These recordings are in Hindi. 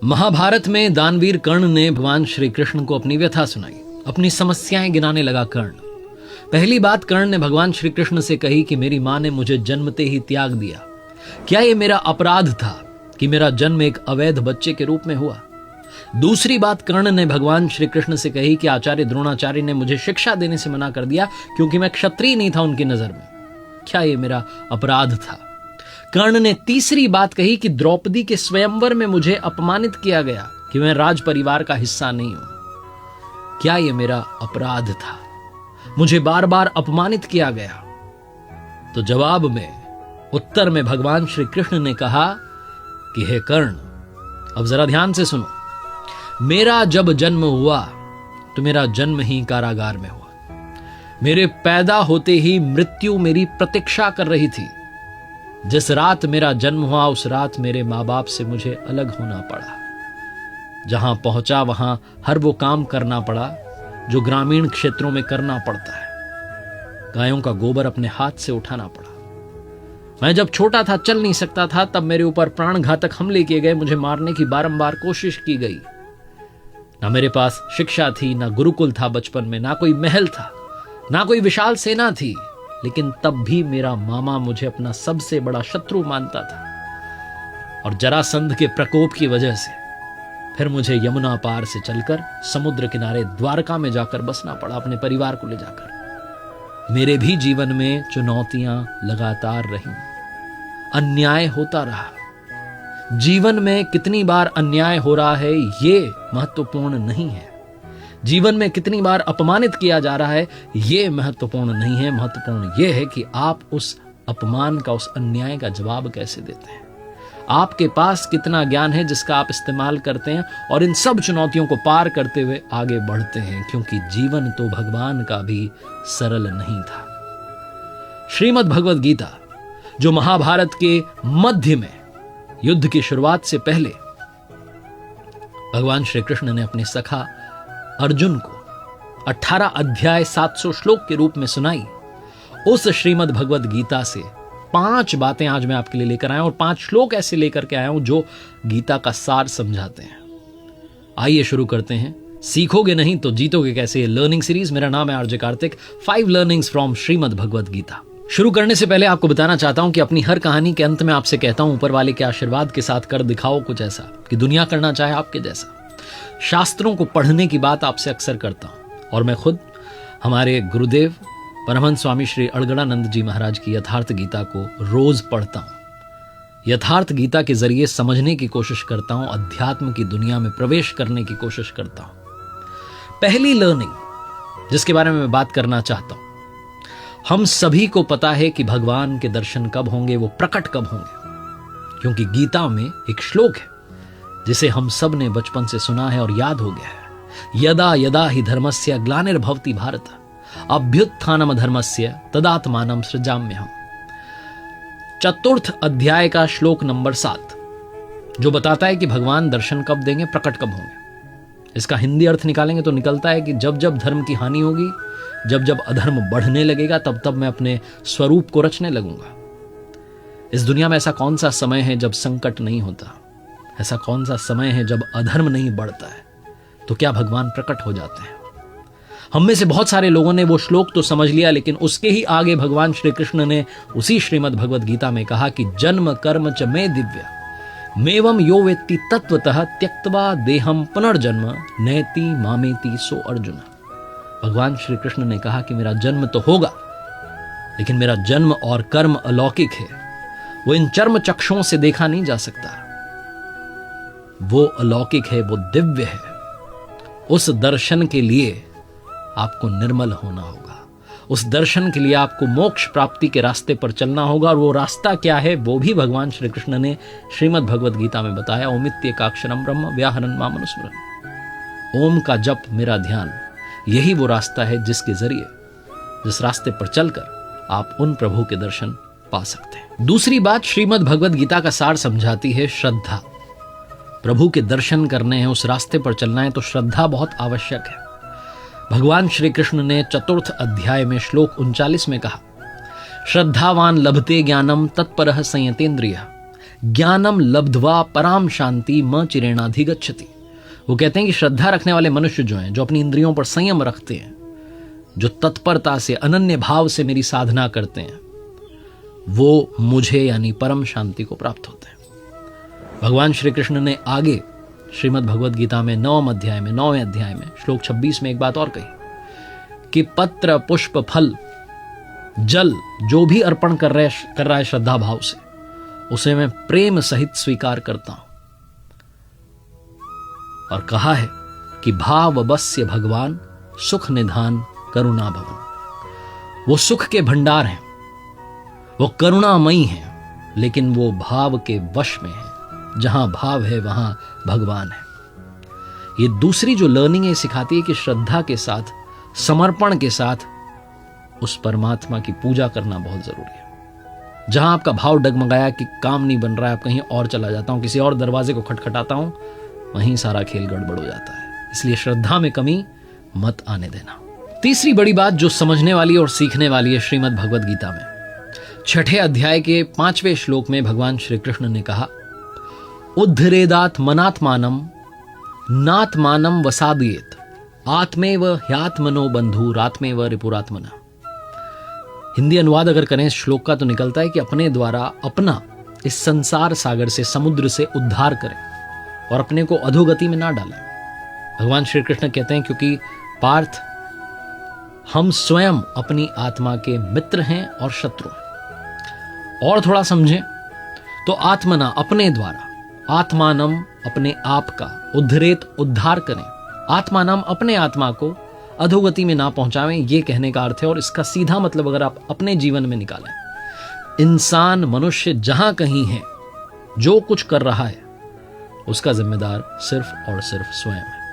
महाभारत में दानवीर कर्ण ने भगवान श्री कृष्ण को अपनी व्यथा सुनाई, अपनी समस्याएं गिनाने लगा। कर्ण पहली बात कर्ण ने भगवान श्री कृष्ण से कही कि मेरी मां ने मुझे जन्मते ही त्याग दिया। क्या यह मेरा अपराध था कि मेरा जन्म एक अवैध बच्चे के रूप में हुआ? दूसरी बात कर्ण ने भगवान श्री कृष्ण से कही कि आचार्य द्रोणाचार्य ने मुझे शिक्षा देने से मना कर दिया क्योंकि मैं क्षत्रिय नहीं था उनकी नजर में। क्या यह मेरा अपराध था? कर्ण ने तीसरी बात कही कि द्रौपदी के स्वयंवर में मुझे अपमानित किया गया कि मैं राज परिवार का हिस्सा नहीं हूं। क्या यह मेरा अपराध था? मुझे बार बार अपमानित किया गया। तो जवाब में, उत्तर में भगवान श्री कृष्ण ने कहा कि हे कर्ण, अब जरा ध्यान से सुनो। मेरा जब जन्म हुआ तो मेरा जन्म ही कारागार में हुआ। मेरे पैदा होते ही मृत्यु मेरी प्रतीक्षा कर रही थी। जिस रात मेरा जन्म हुआ उस रात मेरे माँ बाप से मुझे अलग होना पड़ा। जहां पहुंचा वहां हर वो काम करना पड़ा जो ग्रामीण क्षेत्रों में करना पड़ता है। गायों का गोबर अपने हाथ से उठाना पड़ा। मैं जब छोटा था, चल नहीं सकता था, तब मेरे ऊपर प्राणघातक हमले किए गए। मुझे मारने की बारंबार कोशिश की गई। ना मेरे पास शिक्षा थी, ना गुरुकुल था बचपन में, ना कोई महल था, ना कोई विशाल सेना थी, लेकिन तब भी मेरा मामा मुझे अपना सबसे बड़ा शत्रु मानता था। और जरासंध के प्रकोप की वजह से फिर मुझे यमुना पार से चलकर समुद्र किनारे द्वारका में जाकर बसना पड़ा, अपने परिवार को ले जाकर। मेरे भी जीवन में चुनौतियां लगातार रहीं, अन्याय होता रहा। जीवन में कितनी बार अन्याय हो रहा है ये महत्वपूर्ण नहीं है। जीवन में कितनी बार अपमानित किया जा रहा है ये महत्वपूर्ण नहीं है। महत्वपूर्ण यह है कि आप उस अपमान का, उस अन्याय का जवाब कैसे देते हैं। आपके पास कितना ज्ञान है जिसका आप इस्तेमाल करते हैं और इन सब चुनौतियों को पार करते हुए आगे बढ़ते हैं, क्योंकि जीवन तो भगवान का भी सरल नहीं था। श्रीमद् भगवद गीता, जो महाभारत के मध्य में युद्ध की शुरुआत से पहले भगवान श्री कृष्ण ने अपने सखा अर्जुन को 18 अध्याय 700 श्लोक के रूप में सुनाई, उस श्रीमद् भगवद गीता से 5 बातें आज मैं आपके लिए लेकर आया हूं और 5 श्लोक ऐसे लेकर के आया हूं जो गीता का सार समझाते हैं। आइए शुरू करते हैं। सीखोगे नहीं तो जीतोगे कैसे, ये लर्निंग सीरीज। मेरा नाम है RJ Kartik. 5 learnings from Shrimad Bhagavad Gita. शुरू करने से पहले आपको बताना चाहता हूं कि अपनी हर कहानी के अंत में आपसे कहता हूं, ऊपर वाले के आशीर्वाद के साथ कर दिखाओ कुछ ऐसा कि दुनिया करना चाहे आपके जैसा। शास्त्रों को पढ़ने की बात आपसे अक्सर करता हूं और मैं खुद हमारे गुरुदेव परमहंस स्वामी श्री अड़गड़ानंद जी महाराज की यथार्थ गीता को रोज पढ़ता हूं। यथार्थ गीता के जरिए समझने की कोशिश करता हूं, अध्यात्म की दुनिया में प्रवेश करने की कोशिश करता हूं। पहली लर्निंग जिसके बारे में मैं बात करना चाहता हूं, हम सभी को पता है कि भगवान के दर्शन कब होंगे, वो प्रकट कब होंगे, क्योंकि गीता में एक श्लोक है जिसे हम सब ने बचपन से सुना है और याद हो गया है। यदा यदा हि धर्मस्य ग्लानिर्भवति भारत अभ्युत्थानम धर्मस्य तदात्मानं सृजाम्यहम्। चतुर्थ अध्याय का श्लोक नंबर 7 जो बताता है कि भगवान दर्शन कब देंगे, प्रकट कब होंगे। इसका हिंदी अर्थ निकालेंगे तो निकलता है कि जब जब धर्म की हानि होगी, जब जब अधर्म बढ़ने लगेगा, तब तब मैं अपने स्वरूप को रचने लगूंगा। इस दुनिया में ऐसा कौन सा समय है जब संकट नहीं होता? ऐसा कौन सा समय है जब अधर्म नहीं बढ़ता है? तो क्या भगवान प्रकट हो जाते हैं? हम में से बहुत सारे लोगों ने वो श्लोक तो समझ लिया, लेकिन उसके ही आगे भगवान श्री कृष्ण ने उसी श्रीमद् भगवद गीता में कहा कि जन्म कर्म च मे दिव्य मेवं यो वेत्ति तत्वतः त्यक्त्वा देहम पुनर्जन्म नैति मामेति सो अर्जुन। भगवान श्री कृष्ण ने कहा कि मेरा जन्म तो होगा, लेकिन मेरा जन्म और कर्म अलौकिक है। वो इन चर्म चक्षुओं से देखा नहीं जा सकता। वो अलौकिक है, वो दिव्य है। उस दर्शन के लिए आपको निर्मल होना होगा। उस दर्शन के लिए आपको मोक्ष प्राप्ति के रास्ते पर चलना होगा। और वो रास्ता क्या है वो भी भगवान श्री कृष्ण ने श्रीमद् भगवद गीता में बताया। ओमित्येकाक्षरं ब्रह्म व्याहरन् मामनुस्मरन्। ओम का जप, मेरा ध्यान, यही वो रास्ता है जिसके जरिए, जिस रास्ते पर चलकर आप उन प्रभु के दर्शन पा सकते हैं। दूसरी बात श्रीमद् भगवद गीता का सार समझाती है श्रद्धा। प्रभु के दर्शन करने हैं, उस रास्ते पर चलना है तो श्रद्धा बहुत आवश्यक है। भगवान श्री कृष्ण ने चतुर्थ अध्याय में श्लोक 39 में कहा, श्रद्धावान लभते ज्ञानम तत्परः संयतेन्द्रियः ज्ञानम लब्ध्वा पराम शांति म चिरेणाधिगच्छति। वो कहते हैं कि श्रद्धा रखने वाले मनुष्य जो हैं, जो अपनी इंद्रियों पर संयम रखते हैं, जो तत्परता से अनन्य भाव से मेरी साधना करते हैं, वो मुझे यानी परम शांति को प्राप्त होते हैं। भगवान श्री कृष्ण ने आगे श्रीमद् भगवद गीता में 9वें अध्याय में श्लोक 26 में एक बात और कही कि पत्र पुष्प फल जल जो भी अर्पण कर रहा है श्रद्धा भाव से, उसे मैं प्रेम सहित स्वीकार करता हूं। और कहा है कि भाव बस्य भगवान सुख निधान करुणा भवन। वो सुख के भंडार हैं, वो करुणामयी हैं, लेकिन वो भाव के वश में है। जहां भाव है वहां भगवान है। ये दूसरी जो लर्निंग है सिखाती है कि श्रद्धा के साथ, समर्पण के साथ उस परमात्मा की पूजा करना बहुत जरूरी है। जहां आपका भाव डगमगाया कि काम नहीं बन रहा है, आप कहीं और चला जाता हूं, किसी और दरवाजे को खटखटाता हूं, वहीं सारा खेल गड़बड़ हो जाता है। इसलिए श्रद्धा में कमी मत आने देना। तीसरी बड़ी बात जो समझने वाली और सीखने वाली है श्रीमद् भगवद गीता में, 6ठे अध्याय के 5वें श्लोक में भगवान श्री कृष्ण ने कहा, उद्धरेदात मनात्मानम नात्मानम वसादयेत आत्मेव ह्यात्मनो बंधुरात्मेव रिपुरात्मना। हिंदी अनुवाद अगर करें इस श्लोक का तो निकलता है कि अपने द्वारा अपना इस संसार सागर से, समुद्र से उद्धार करें और अपने को अधोगति में ना डालें। भगवान श्री कृष्ण कहते हैं क्योंकि पार्थ, हम स्वयं अपनी आत्मा के मित्र हैं और शत्रु हैं। और थोड़ा समझें तो आत्मना अपने द्वारा, आत्मानम अपने आप का, उद्धरेत उद्धार करें, आत्मानम अपने आत्मा को अधोगति में ना पहुंचावें, ये कहने का अर्थ है। और इसका सीधा मतलब अगर आप अपने जीवन में निकालें, इंसान मनुष्य जहां कहीं है, जो कुछ कर रहा है, उसका जिम्मेदार सिर्फ और सिर्फ स्वयं है।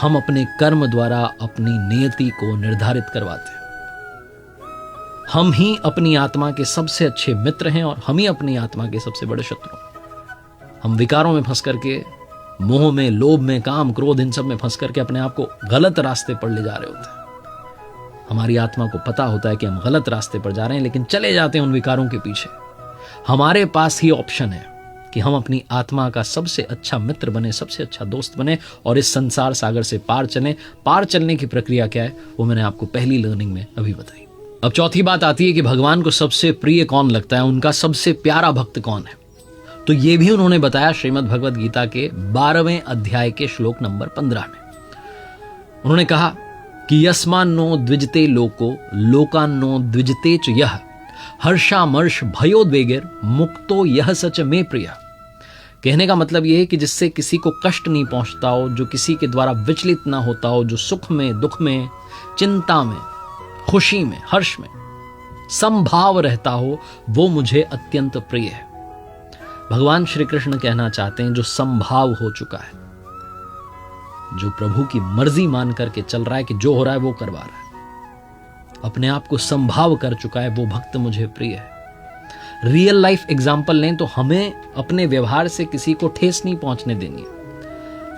हम अपने कर्म द्वारा अपनी नियति को निर्धारित करवाते हैं। हम ही अपनी आत्मा के सबसे अच्छे मित्र हैं और हम ही अपनी आत्मा के सबसे बड़े शत्रु हैं। हम विकारों में फंस करके, मोह में, लोभ में, काम, क्रोध, इन सब में फंस करके अपने आप को गलत रास्ते पर ले जा रहे होते हैं। हमारी आत्मा को पता होता है कि हम गलत रास्ते पर जा रहे हैं, लेकिन चले जाते हैं उन विकारों के पीछे। हमारे पास ही ऑप्शन है कि हम अपनी आत्मा का सबसे अच्छा मित्र बने, सबसे अच्छा दोस्त बने और इस संसार सागर से पार चलें। पार चलने की प्रक्रिया क्या है वो मैंने आपको पहली लर्निंग में अभी बताई। अब चौथी बात आती है कि भगवान को सबसे प्रिय कौन लगता है, उनका सबसे प्यारा भक्त कौन है। तो ये भी उन्होंने बताया श्रीमद् भगवद गीता के 12वें अध्याय के श्लोक नंबर 15 में। उन्होंने कहा कि यस्मान्नो द्विजते लोको लोकान्नो द्विजते च यह हर्षामर्ष भयोद्वेगेर मुक्तो यह सच में प्रिय। कहने का मतलब यह है कि जिससे किसी को कष्ट नहीं पहुंचता हो, जो किसी के द्वारा विचलित ना होता हो, जो सुख में, दुख में, चिंता में, खुशी में, हर्ष में समभाव रहता हो, वो मुझे अत्यंत प्रिय है। भगवान श्री कृष्ण कहना चाहते हैं जो समभाव हो चुका है, जो प्रभु की मर्जी मान करके चल रहा है कि जो हो रहा है वो करवा रहा है, अपने आप को समभाव कर चुका है, वो भक्त मुझे प्रिय है। रियल लाइफ एग्जाम्पल लें तो हमें अपने व्यवहार से किसी को ठेस नहीं पहुंचने देनी है।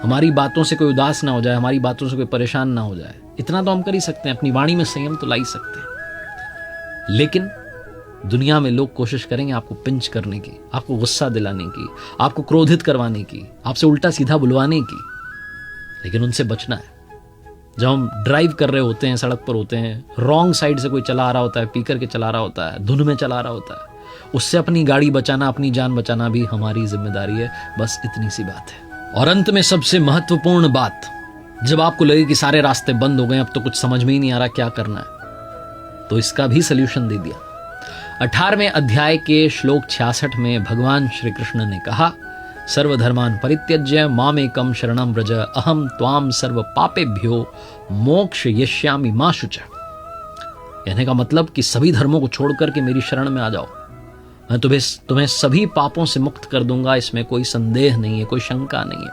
हमारी बातों से कोई उदास ना हो जाए, हमारी बातों से कोई परेशान ना हो जाए, इतना तो हम कर ही सकते हैं। अपनी वाणी में संयम तो ला ही सकते हैं। लेकिन दुनिया में लोग कोशिश करेंगे आपको पिंच करने की, आपको गुस्सा दिलाने की, आपको क्रोधित करवाने की, आपसे उल्टा सीधा बुलवाने की, लेकिन उनसे बचना है। जब हम ड्राइव कर रहे होते हैं, सड़क पर होते हैं, रॉन्ग साइड से कोई चला आ रहा होता है, पी करके चला रहा होता है, धुन में चला रहा होता है, उससे अपनी गाड़ी बचाना, अपनी जान बचाना भी हमारी जिम्मेदारी है। बस इतनी सी बात है। और अंत में सबसे महत्वपूर्ण बात, जब आपको लगे कि सारे रास्ते बंद हो गए, अब तो कुछ समझ में ही नहीं आ रहा क्या करना है, तो इसका भी सल्यूशन दे दिया। 18वें अध्याय के श्लोक 66 में भगवान श्री कृष्ण ने कहा, सर्वधर्मान परित्यज्य मामेकम शरणं व्रज अहम त्वाम सर्व पापेभ्यो मोक्ष यश्यामि मा शुचः। कहने का मतलब कि सभी धर्मों को छोड़ करके मेरी शरण में आ जाओ, मैं तुम्हें सभी पापों से मुक्त कर दूंगा। इसमें कोई संदेह नहीं है, कोई शंका नहीं है।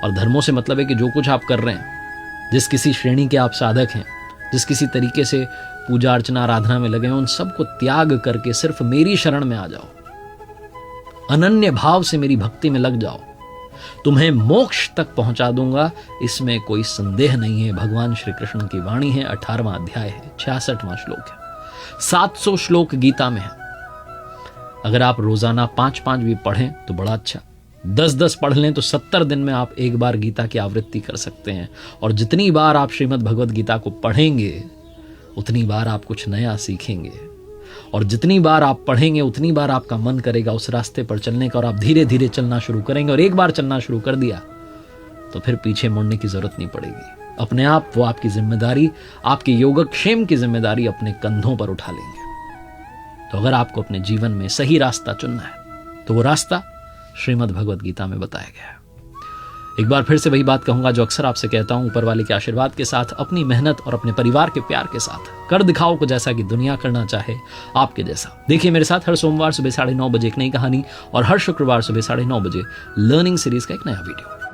और धर्मों से मतलब है कि जो कुछ आप कर रहे हैं, जिस किसी श्रेणी के आप साधक हैं, जिस किसी तरीके से पूजा अर्चना आराधना में लगे हैं, उन सबको त्याग करके सिर्फ मेरी शरण में आ जाओ, अनन्य भाव से मेरी भक्ति में लग जाओ, तुम्हें मोक्ष तक पहुंचा दूंगा। इसमें कोई संदेह नहीं है। भगवान श्री कृष्ण की वाणी है। 18वां अध्याय है, 66वां श्लोक है, 700 श्लोक गीता में है। अगर आप रोजाना 5-5 भी पढ़ें तो बड़ा अच्छा, 10-10 पढ़ लें तो 70 दिन में आप एक बार गीता की आवृत्ति कर सकते हैं। और जितनी बार आप श्रीमद् भगवद गीता को पढ़ेंगे उतनी बार आप कुछ नया सीखेंगे, और जितनी बार आप पढ़ेंगे उतनी बार आपका मन करेगा उस रास्ते पर चलने का, और आप धीरे धीरे चलना शुरू करेंगे। और एक बार चलना शुरू कर दिया तो फिर पीछे मुड़ने की जरूरत नहीं पड़ेगी। अपने आप वो आपकी जिम्मेदारी, आपके योगक्षेम की जिम्मेदारी अपने कंधों पर उठा लेंगे। तो अगर आपको अपने जीवन में सही रास्ता चुनना है तो वो रास्ता श्रीमद् भगवद गीता में बताया गया है। एक बार फिर से वही बात कहूंगा जो अक्सर आपसे कहता हूं, ऊपर वाले के आशीर्वाद के साथ, अपनी मेहनत और अपने परिवार के प्यार के साथ कर दिखाओ को जैसा कि दुनिया करना चाहे आपके जैसा। देखिए मेरे साथ हर सोमवार सुबह 9:30 बजे एक नई कहानी और हर शुक्रवार सुबह 9:30 बजे लर्निंग सीरीज का एक नया वीडियो।